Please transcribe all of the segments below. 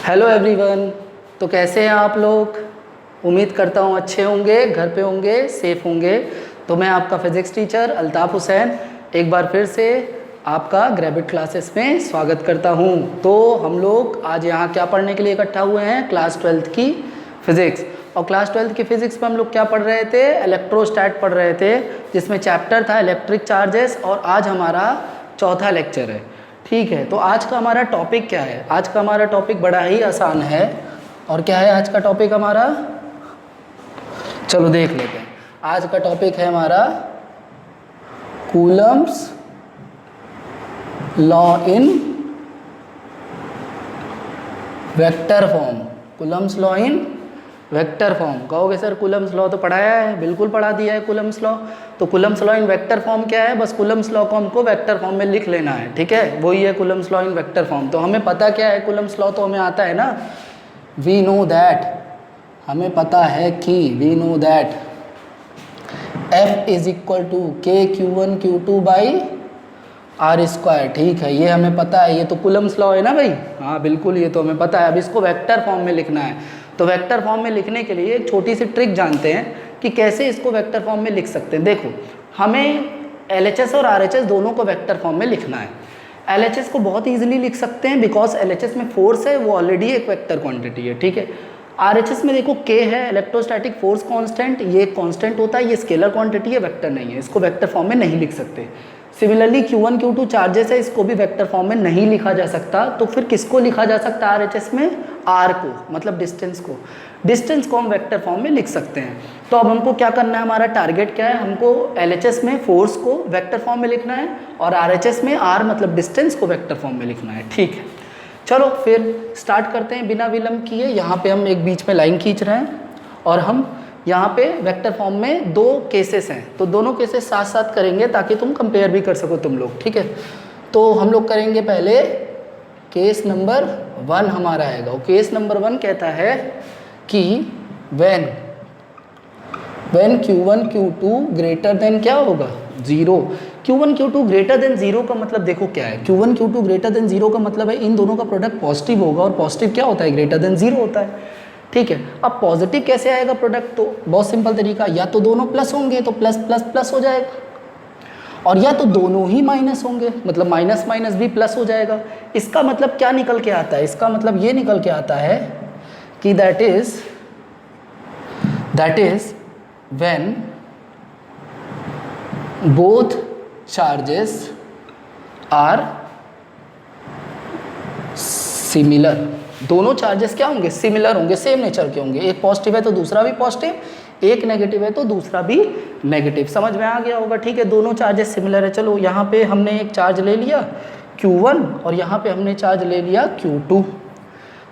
Hello everyone. तो कैसे हैं आप लोग? उम्मीद करता हूँ अच्छे होंगे, घर पे होंगे, सेफ होंगे। तो मैं आपका फिज़िक्स टीचर अल्ताफ़ हुसैन एक बार फिर से आपका ग्रेविट क्लासेस में स्वागत करता हूँ। तो हम लोग आज यहाँ क्या पढ़ने के लिए इकट्ठा हुए हैं? क्लास 12th की फ़िज़िक्स। और क्लास 12th की फ़िज़िक्स में हम लोग क्या पढ़ रहे थे? इलेक्ट्रोस्टैट पढ़ रहे थे, जिसमें चैप्टर था इलेक्ट्रिक चार्जेस। और आज हमारा चौथा लेक्चर है। ठीक है, तो आज का हमारा टॉपिक क्या है? आज का हमारा टॉपिक बड़ा ही आसान है। और क्या है आज का टॉपिक हमारा? चलो देख लेते हैं। आज का टॉपिक है हमारा Coulomb's law in vector form. Coulomb's law in vector form. कहोगे सर कूलम्ब्स लॉ तो पढ़ाया है। बिल्कुल पढ़ा दिया है कूलम्ब्स लॉ। तो Coulomb's law in vector form क्या है? बस कूलम्ब्स लॉ को हमको वेक्टर फॉर्म में लिख लेना है। ठीक है, वही है Coulomb's law in vector form. तो हमें पता क्या है कूलम्ब्स लॉ? तो हमें आता है ना, वी नो दैट, हमें पता है कि we know that F is equal to K Q1 Q2 by R square. ठीक है, ये हमें पता है। ये तो कूलम्ब्स लॉ है ना भाई। हाँ बिल्कुल, ये तो हमें पता है। अब इसको वेक्टर फॉर्म में लिखना है। तो वेक्टर फॉर्म में लिखने के लिए एक छोटी सी ट्रिक जानते हैं कि कैसे इसको वेक्टर फॉर्म में लिख सकते हैं। देखो, हमें LHS और RHS दोनों को वेक्टर फॉर्म में लिखना है। LHS को बहुत ईजिली लिख सकते हैं बिकॉज LHS में फोर्स है, वो ऑलरेडी एक वेक्टर क्वांटिटी है। ठीक है, RHS में देखो K है, इलेक्ट्रोस्टैटिक फोर्स कांस्टेंट, ये एक कांस्टेंट होता है, ये स्केलर क्वांटिटी है, वेक्टर नहीं है। इसको वेक्टर फॉर्म में नहीं लिख सकते। सिमिलरली Q1 Q2 चार्जेस है, इसको भी वेक्टर फॉर्म में नहीं लिखा जा सकता। तो फिर किसको लिखा जा सकता है RHS में? R को, मतलब डिस्टेंस को। डिस्टेंस को हम वेक्टर फॉर्म में लिख सकते हैं। तो अब हमको क्या करना है? हमारा टारगेट क्या है? हमको LHS में फोर्स को वेक्टर फॉर्म में लिखना है और RHS में R मतलब डिस्टेंस को वेक्टर फॉर्म में लिखना है। ठीक है, चलो फिर स्टार्ट करते हैं बिना विलंब किए। यहाँ पे हम एक बीच में लाइन खींच रहे हैं और हम यहाँ पे वेक्टर फॉर्म में दो केसेस हैं, तो दोनों केसेस साथ साथ करेंगे ताकि तुम कंपेयर भी कर सको तुम लोग। ठीक है, तो हम लोग करेंगे पहले केस नंबर 1 हमारा आएगा। और केस नंबर 1 कहता है कि when Q1 Q2 greater than क्या होगा? 0। Q1 Q2 ग्रेटर देन 0 का मतलब देखो क्या है? Q1 Q2 ग्रेटर देन 0 का मतलब है इन दोनों का प्रोडक्ट पॉजिटिव होगा, और पॉजिटिव क्या होता है? ग्रेटर देन 0 होता है। ठीक है, अब पॉजिटिव कैसे आएगा प्रोडक्ट? तो बहुत सिंपल तरीका, या तो दोनों प्लस होंगे तो प्लस प्लस प्लस हो जाएगा, और या तो दोनों ही माइनस होंगे, मतलब माइनस माइनस भी प्लस हो जाएगा। इसका मतलब क्या निकल के आता है? इसका मतलब ये निकल के आता है कि that is when both charges are similar. दोनों चार्जेस क्या होंगे? सिमिलर होंगे, सेम नेचर के होंगे। एक पॉजिटिव है तो दूसरा भी पॉजिटिव, एक नेगेटिव है तो दूसरा भी नेगेटिव। समझ में आ गया होगा। ठीक है, दोनों चार्जेस सिमिलर है। चलो यहाँ पे हमने एक चार्ज ले लिया Q1 और यहाँ पे हमने चार्ज ले लिया Q2।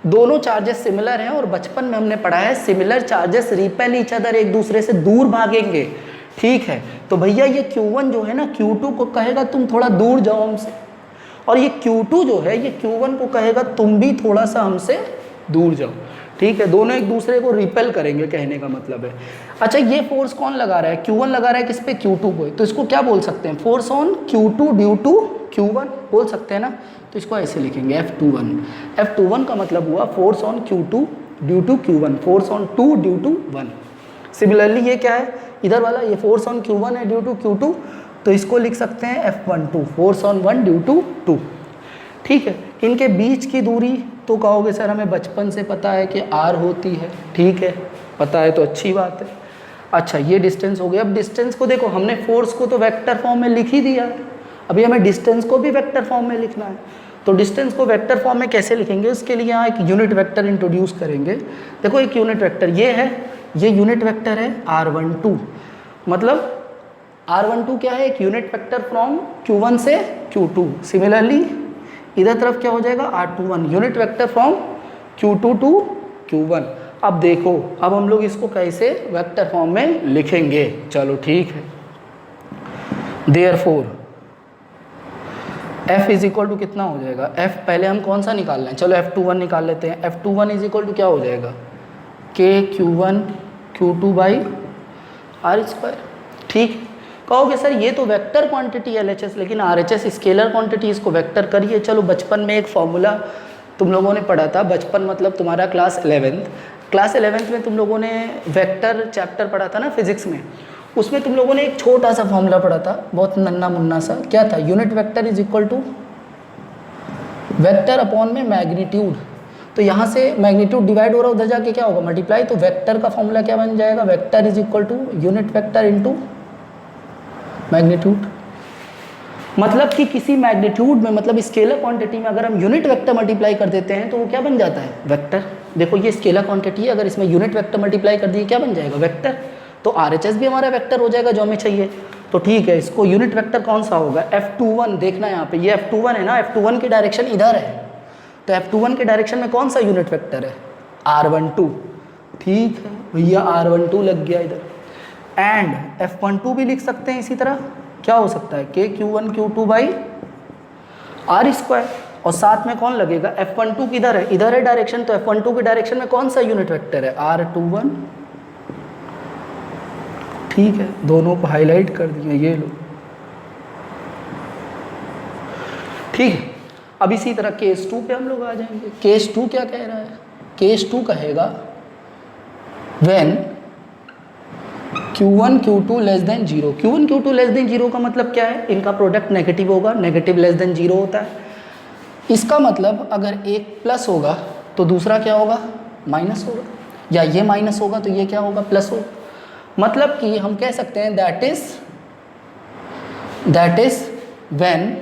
दोनों चार्जेस सिमिलर हैं और बचपन में हमने पढ़ा है similar charges repel each other, एक दूसरे से दूर भागेंगे। ठीक है, तो भैया ये Q1 जो है ना, Q2 को कहेगा तुम थोड़ा दूर जाओ हमसे, और ये Q2 जो है ये Q1 को कहेगा तुम भी थोड़ा सा हमसे दूर जाओ। ठीक है, दोनों एक दूसरे को रिपेल करेंगे, कहने का मतलब है। अच्छा, ये फोर्स कौन लगा रहा है? Q1 लगा रहा है किस पे? Q2 को। तो इसको क्या बोल सकते हैं? Force on Q2 due to Q1 बोल सकते हैं ना। तो इसको ऐसे लिखेंगे F21। F21 का मतलब हुआ force on Q2 due to Q1, force on 2 due to 1। Similarly ये क्या है? इधर वाला ये फोर्स ऑन Q1 है ड्यू टू Q2, तो इसको लिख सकते हैं F12, force on 1 due to 2। ठीक है, इनके बीच की दूरी तो कहोगे सर हमें बचपन से पता है कि R होती है। ठीक है, पता है तो अच्छी बात है। अच्छा, ये डिस्टेंस हो गया। अब डिस्टेंस को देखो, हमने फोर्स को तो वेक्टर फॉर्म में लिख ही दिया, अभी हमें डिस्टेंस को भी वेक्टर फॉर्म में लिखना है। तो डिस्टेंस को वेक्टर फॉर्म में कैसे लिखेंगे? उसके लिए यहाँ एक यूनिट वेक्टर इंट्रोड्यूस करेंगे। देखो एक यूनिट वेक्टर ये है, ये यूनिट वेक्टर है R12। मतलब R12 क्या है? एक यूनिट वेक्टर फ्रॉम Q1 से Q2। सिमिलरली इधर तरफ क्या हो जाएगा? R21, unit vector from Q2 to Q1। अब देखो, अब हम लोग इसको कैसे वेक्टर फॉर्म में लिखेंगे? चलो ठीक है, therefore F is equal to कितना हो जाएगा? F पहले हम कौन सा निकाल लें? चलो F21 निकाल लेते हैं। F21 इज इक्वल टू क्या हो जाएगा? K Q1 Q2 by R square. ठीक, कहोगे सर ये तो वेक्टर क्वांटिटी LHS, लेकिन RHS स्केलर क्वांटिटी, इसको वेक्टर करिए। चलो बचपन में एक फॉर्मूला तुम लोगों ने पढ़ा था बचपन, मतलब तुम्हारा क्लास 11th में तुम लोगों ने वेक्टर चैप्टर पढ़ा था ना फिजिक्स में। उसमें तुम लोगों ने एक छोटा सा फॉर्मूला पढ़ा था, बहुत नन्ना मुन्ना सा। क्या था? Unit vector is equal to vector upon में मैग्नीट्यूड। तो यहाँ से मैग्नीट्यूड डिवाइड हो रहा है, उधर जाके क्या होगा? मल्टीप्लाई। तो वेक्टर का फॉर्मूला क्या बन जाएगा? Vector is equal to unit vector into magnitude. मतलब कि किसी मैग्नीट्यूड में, मतलब स्केलर क्वांटिटी में अगर हम यूनिट वेक्टर मल्टीप्लाई कर देते हैं तो वो क्या बन जाता है? वेक्टर। देखो ये स्केलर क्वांटिटी है, अगर इसमें यूनिट वेक्टर मल्टीप्लाई कर दिए क्या बन जाएगा? वेक्टर। तो RHS भी हमारा वेक्टर हो जाएगा जो हमें चाहिए। तो ठीक है, इसको यूनिट वेक्टर कौन सा होगा? F21। देखना यहाँ पे, ये F21 है ना, F21 की डायरेक्शन इधर है, तो F21 के डायरेक्शन में कौन सा यूनिट वेक्टर है? R12। ठीक है भैया, R12 लग गया इधर। एंड F12 भी लिख सकते हैं इसी तरह। क्या हो सकता है? KQ1 Q2 by R²। और साथ में कौन लगेगा? F12 किधर है? इधर है डायरेक्शन, तो F12 की डायरेक्शन में कौन सा यूनिट वेक्टर है? R21। ठीक है, दोनों को हाईलाइट कर दिया, ये लो। ठीक है, अब इसी तरह केस 2 पे हम लोग आ जाएंगे। केस 2 क्या कह रहा है? केस 2 कहेगा when Q1 Q2 less than 0। Q1 Q2 less than 0 का मतलब क्या है? इनका प्रोडक्ट नेगेटिव होगा, नेगेटिव लेस देन 0 होता है। इसका मतलब अगर एक प्लस होगा तो दूसरा क्या होगा? माइनस होगा, या ये माइनस होगा तो ये क्या होगा? प्लस होगा। मतलब कि हम कह सकते हैं that is when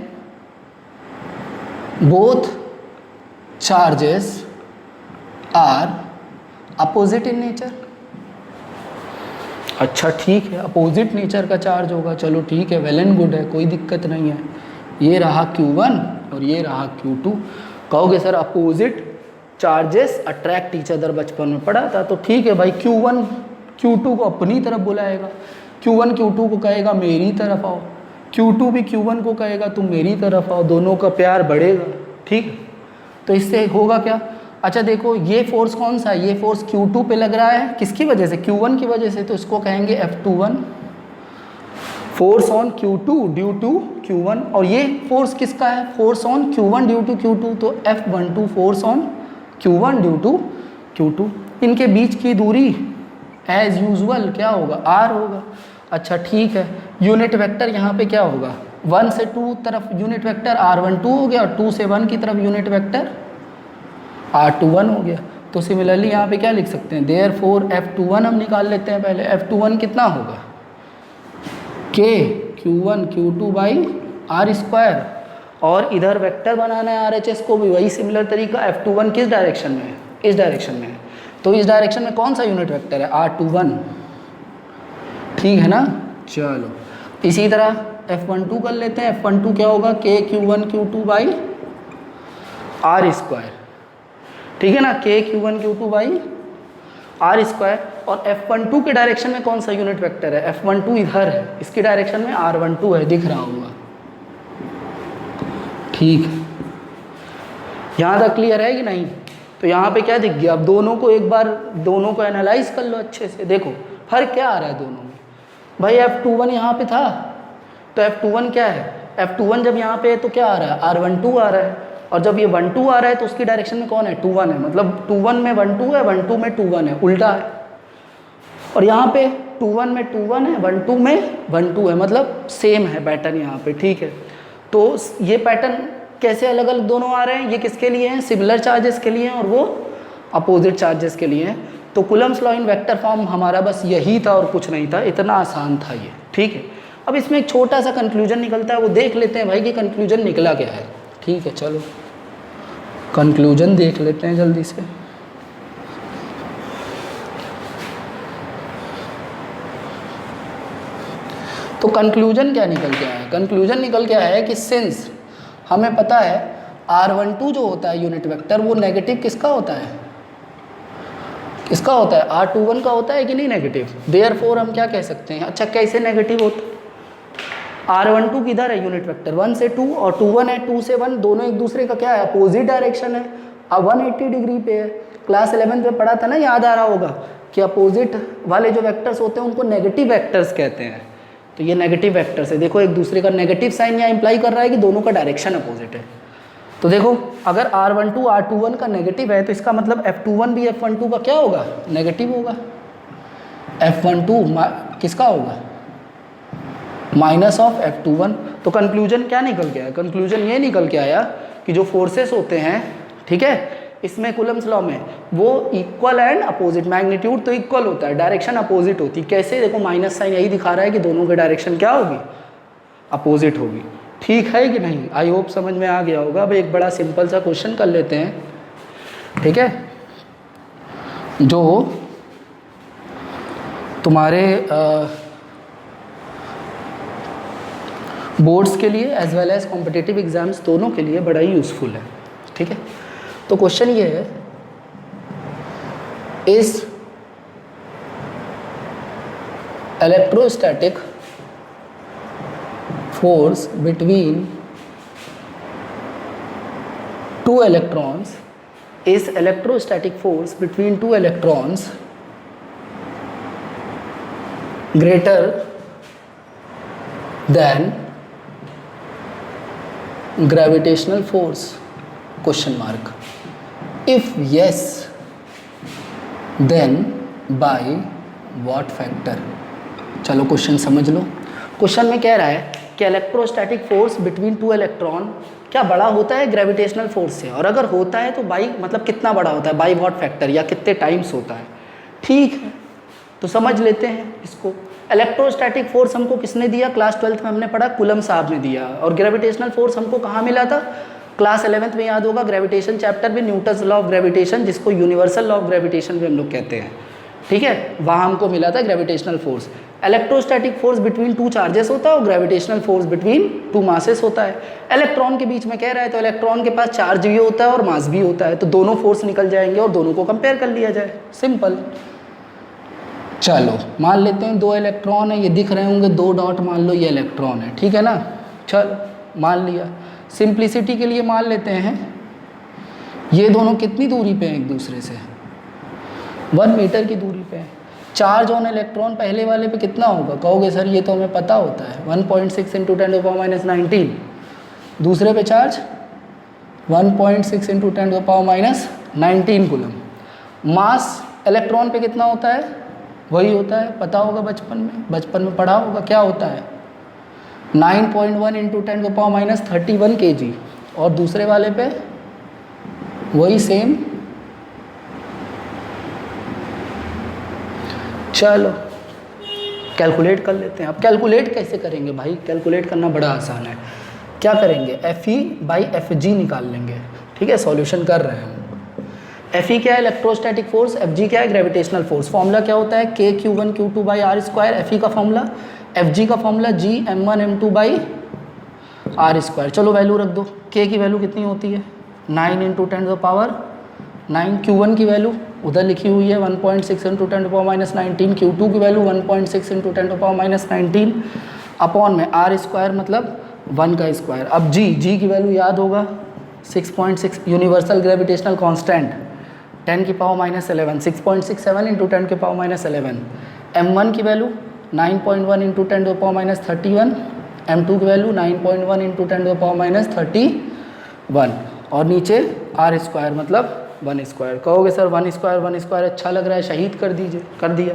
both charges are opposite in nature. अच्छा ठीक है, अपोजिट नेचर का चार्ज होगा, चलो ठीक है, वेल एंड गुड है, कोई दिक्कत नहीं है। ये रहा Q1 और ये रहा Q2। कहोगे sir opposite charges attract each other, बचपन में पढ़ा था, तो ठीक है भाई, Q1 Q2 को अपनी तरफ बुलाएगा, Q1 Q2 को कहेगा मेरी तरफ आओ, Q2 भी Q1 को कहेगा तुम मेरी तरफ आओ, दोनों का प्यार बढ़ेगा। ठीक, तो इससे होगा क्या? अच्छा देखो, ये फोर्स कौन सा है? ये फोर्स Q2 पे लग रहा है, किसकी वजह से? Q1 की वजह से, तो इसको कहेंगे F21, force on Q2 due to Q1। और ये फोर्स किसका है? Force on Q1 due to Q2, तो F12 force on Q1 due to Q2। इनके बीच की दूरी एज यूजुअल क्या होगा? R होगा। अच्छा ठीक है, यूनिट वेक्टर यहाँ पे क्या होगा? 1 से 2 तरफ यूनिट वेक्टर R12 हो गया, और 2 से 1 की तरफ यूनिट वेक्टर R21 हो गया। तो सिमिलरली यहाँ पे क्या लिख सकते हैं? देयरफॉर F21 हम निकाल लेते हैं पहले। F21 कितना होगा? KQ1 Q2 by R²। और इधर वेक्टर बनाना है RHS को भी वही सिमिलर तरीका। F21 किस डायरेक्शन में है? इस डायरेक्शन में है, तो इस डायरेक्शन में कौन सा यूनिट वेक्टर है? R21। ठीक है ना? चलो इसी तरह F12 कर लेते हैं। F12 क्या होगा? KQ1 Q2 by R²। ठीक है ना, KQ1 Q2 बाई R²। और F12 के डायरेक्शन में कौन सा यूनिट वेक्टर है? F12 इधर है, इसकी डायरेक्शन में R12 है, दिख रहा होगा। ठीक है, यहाँ तक क्लियर है कि नहीं? तो यहाँ पे क्या दिख गया? अब दोनों को एक बार दोनों को एनालाइज कर लो अच्छे से। देखो फर्क क्या आ रहा है दोनों में। भाई F21 यहाँ पे था, तो F21 क्या है? F21 जब यहाँ पे है तो क्या आ रहा है? R12 आ रहा है। और जब ये 12 आ रहा है तो उसकी डायरेक्शन में कौन है? 21 है। मतलब 21 में 12 है, 12 में 21 है, उल्टा है। और यहाँ पे 21 में 21 है, 12 में 12 है, मतलब सेम है पैटर्न यहाँ पे। ठीक है, तो ये पैटर्न कैसे अलग अलग दोनों आ रहे हैं? ये किसके लिए हैं? सिमिलर चार्जेस के लिए हैं, और वो अपोजिट चार्जेस के लिए हैं। तो Coulomb's law in vector form हमारा बस यही था और कुछ नहीं था, इतना आसान था ये। ठीक है, अब इसमें एक छोटा सा कंक्लूजन निकलता है, वो देख लेते हैं भाई कि कंक्लूजन निकला क्या है। ठीक है, चलो कंक्लूजन देख लेते हैं जल्दी से। तो कंक्लूजन क्या निकल के आया है? कंक्लूजन निकल के आया है कि सिंस हमें पता है R12 जो होता है यूनिट वेक्टर, वो नेगेटिव किसका होता है? किसका होता है? R21 का होता है कि नहीं नेगेटिव? देयरफॉर हम क्या कह सकते हैं? अच्छा कैसे नेगेटिव होता है? R12 किधर है यूनिट वेक्टर? 1 से 2, और 21 है, 2 से 1, दोनों एक दूसरे का क्या है? अपोजिट डायरेक्शन है। अब 180 डिग्री पे है। क्लास 11 में पढ़ा था ना, याद आ रहा होगा कि अपोजिट वाले जो वेक्टर्स होते हैं उनको नेगेटिव वेक्टर्स कहते हैं। तो ये नेगेटिव वेक्टर्स है, देखो एक दूसरे का नेगेटिव साइन यहाँ इंप्लाई कर रहा है कि दोनों का डायरेक्शन अपोजिट है। तो देखो अगर R12 R21 का नेगेटिव है तो इसका मतलब F21 भी F12 का क्या होगा, नेगेटिव होगा। F12 किसका होगा, माइनस ऑफ F21। तो कंक्लूजन क्या निकल के आया, कंक्लूजन ये निकल के आया कि जो फोर्सेस होते हैं, ठीक है, इसमें कूलम्स लॉ में वो इक्वल एंड अपोजिट, मैग्नीट्यूड तो इक्वल होता है, डायरेक्शन अपोजिट होती है। कैसे, देखो माइनस साइन यही दिखा रहा है कि दोनों की डायरेक्शन क्या होगी, अपोजिट होगी। ठीक है कि नहीं, आई होप समझ में आ गया होगा। अब एक बड़ा सिंपल सा क्वेश्चन कर लेते हैं, ठीक है, जो तुम्हारे बोर्ड्स के लिए as well as competitive exams दोनों के लिए बड़ा ही यूज़फुल है, ठीक है। तो क्वेश्चन ये है, is electrostatic force between two electrons, is electrostatic force between two electrons greater than gravitational force, question mark, if yes then by what factor। चलो क्वेश्चन समझ लो। क्वेश्चन में कह रहा है कि electrostatic force between two electron क्या बड़ा होता है ग्रेविटेशनल फोर्स से, और अगर होता है तो बाई मतलब कितना बड़ा होता है, बाई व्हाट फैक्टर, या कितने टाइम्स होता है। ठीक है, तो समझ लेते हैं इसको। इलेक्ट्रोस्टैटिक फोर्स हमको किसने दिया, क्लास 12th में हमने पढ़ा, कूलम साहब ने दिया। और ग्रेविटेशनल फोर्स हमको कहाँ मिला था, क्लास 11th में, याद होगा, ग्रेविटेशन चैप्टर में, न्यूटन्स लॉ ऑफ ग्रेविटेशन, जिसको यूनिवर्सल लॉ ऑफ ग्रेविटेशन भी हम लोग कहते हैं, ठीक है, वहाँ हमको मिला था gravitational force. Electrostatic force between two charges होता है और gravitational force between two masses होता है। इलेक्ट्रॉन के बीच में कह रहा है तो इलेक्ट्रॉन के पास चार्ज भी होता है और मास भी होता है, तो दोनों फोर्स निकल जाएंगे और दोनों को कंपेयर कर लिया जाए, सिंपल। चलो मान लेते हैं दो इलेक्ट्रॉन है, ये दिख रहे होंगे दो डॉट, मान लो ये इलेक्ट्रॉन है, ठीक है ना। चलो मान लिया, सिंप्लिसिटी के लिए मान लेते हैं ये दोनों कितनी दूरी पे हैं एक दूसरे से, 1 मीटर की दूरी पे है। चार्ज ऑन इलेक्ट्रॉन पहले वाले पे कितना होगा, कहोगे सर ये तो हमें पता होता है, 1.6 × 10⁻⁻19। दूसरे पे चार्ज 1.6 × 10⁻⁻19 कूलम। मास इलेक्ट्रॉन पे कितना होता है, वही होता है, पता होगा, बचपन में पढ़ा होगा, क्या होता है 9.1 × 10⁻31 kg। और दूसरे वाले पे वही सेम। चलो कैलकुलेट कर लेते हैं। अब कैलकुलेट कैसे करेंगे भाई, कैलकुलेट करना बड़ा आसान है। क्या करेंगे, FE/FG निकाल लेंगे, ठीक है, सॉल्यूशन कर रहे हैं हम। FE क्या है, इलेक्ट्रोस्टैटिक फोर्स, FG क्या है, ग्रेविटेशनल फोर्स। फॉर्मूला क्या होता है, KQ1Q2/R²। FE का फॉर्मूला, FG का फॉर्मूला GM1M2/R²। चलो वैल्यू रख दो, K की वैल्यू कितनी होती है, 9 × 10⁹ Q1 की वैल्यू उधर लिखी हुई है 1.6 × 10⁻⁻19, Q2 की वैल्यू 1.6 × 10⁻⁻19 अपॉन में R² मतलब 1 का स्क्वायर। अब G की वैल्यू याद होगा 6.6, यूनिवर्सल ग्रेविटेशनल कांस्टेंट 10⁻11, 6.67 × 10⁻11। M1 की वैल्यू 9.1 × 10⁻31, M2 की वैल्यू 9.1 × 10⁻31, और नीचे R² मतलब 1²। कहोगे सर 1² अच्छा लग रहा है, शहीद कर दीजिए, कर दिया,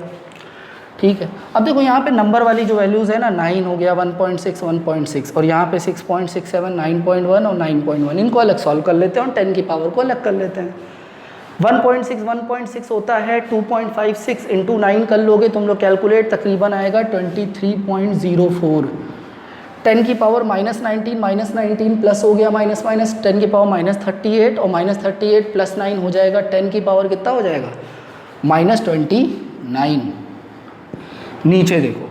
ठीक है। अब देखो यहाँ पे नंबर वाली जो वैल्यूज़ है ना, 9 हो गया, 1.6 और यहाँ पे 6.67, 9.1 और 9.1, इनको अलग सॉल्व कर लेते हैं और 10 की पावर को अलग कर लेते हैं। 1.6 होता है, 2.56 × 9 कर लोगे तुम लोग कैलकुलेट, तकरीबन आएगा 23.04। 10 की पावर -19 प्लस हो गया माइनस 10 की पावर -38, और -38 + 9 हो जाएगा 10 की पावर कितना हो जाएगा, -29। नीचे देखो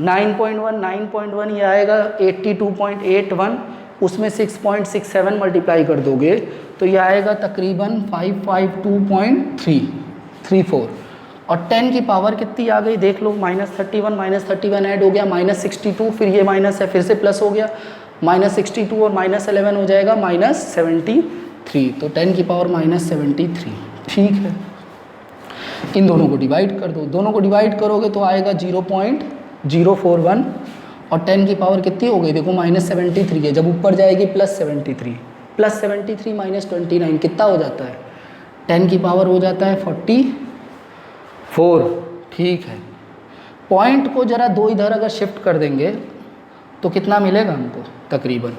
9.1 ये आएगा 82.81, उसमें 6.67 मल्टीप्लाई कर दोगे तो ये आएगा तकरीबन 552.334, और 10 की पावर कितनी आ गई देख लो, -31 ऐड हो गया, -62, फिर ये माइनस है, फिर से प्लस हो गया, -62 और -11 हो जाएगा -73, तो 10 की पावर -73, ठीक है। इन दोनों को डिवाइड कर दो, दोनों को डिवाइड करोगे तो आएगा 0.041, और 10 की पावर कितनी हो गई देखो -73 है, जब ऊपर जाएगी +73, प्लस 73 माइनस 29 कितना हो जाता है, 10 की पावर हो जाता है 44। ठीक है, पॉइंट को ज़रा दो इधर अगर शिफ्ट कर देंगे तो कितना मिलेगा हमको तकरीबन,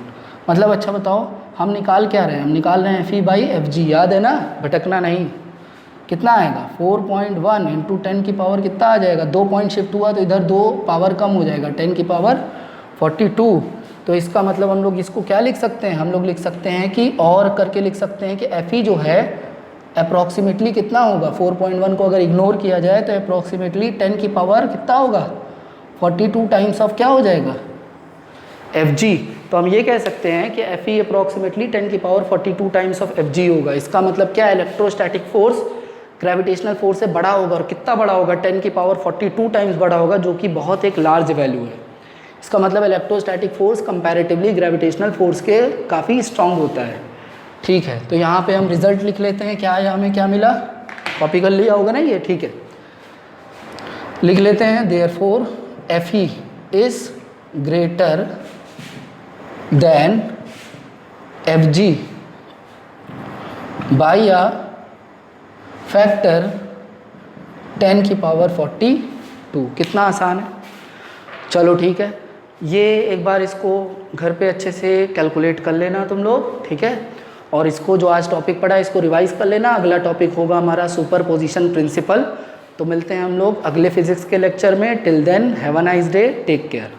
मतलब अच्छा बताओ हम निकाल क्या रहे हैं, हम निकाल रहे हैं FE बाई FG, याद है ना, भटकना नहीं। कितना आएगा 4.1 इंटू 10 की पावर कितना आ जाएगा, 2 पॉइंट शिफ्ट हुआ तो इधर 2 पावर कम हो जाएगा, 10 की पावर 42। तो इसका मतलब हम लोग इसको क्या लिख सकते हैं, हम लोग लिख सकते हैं कि और करके लिख सकते हैं कि FE जो है अप्रॉक्सीमेटली कितना होगा, 4.1 को अगर इग्नोर किया जाए तो अप्रॉक्सीमेटली 10 की पावर कितना होगा 42 टाइम्स ऑफ क्या हो जाएगा FG। तो हम ये कह सकते हैं कि FE अप्रॉक्सीमेटली 10 की पावर 42 टाइम्स ऑफ FG होगा। इसका मतलब क्या है, इलेक्ट्रोस्टैटिक फोर्स ग्रेविटेशनल फोर्स से बड़ा होगा, और कितना बड़ा होगा 10 की पावर 42 टाइम्स बड़ा होगा, जो कि बहुत एक लार्ज वैल्यू है। इसका मतलब electrostatic force comparatively gravitational force के काफ़ी स्ट्रॉन्ग होता है। ठीक है, तो यहाँ पे हम रिजल्ट लिख लेते हैं, क्या है हमें क्या मिला, कॉपी कर लिया होगा ना ये, ठीक है लिख लेते हैं, therefore FE is greater than FG by a factor 10 की पावर 42। कितना आसान है, चलो ठीक है, ये एक बार इसको घर पे अच्छे से कैलकुलेट कर लेना तुम लोग, ठीक है, और इसको जो आज टॉपिक पढ़ा है इसको रिवाइज कर लेना। अगला टॉपिक होगा हमारा सुपरपोजिशन प्रिंसिपल। तो मिलते हैं हम लोग अगले फिजिक्स के लेक्चर में। Till then have a nice day, take care.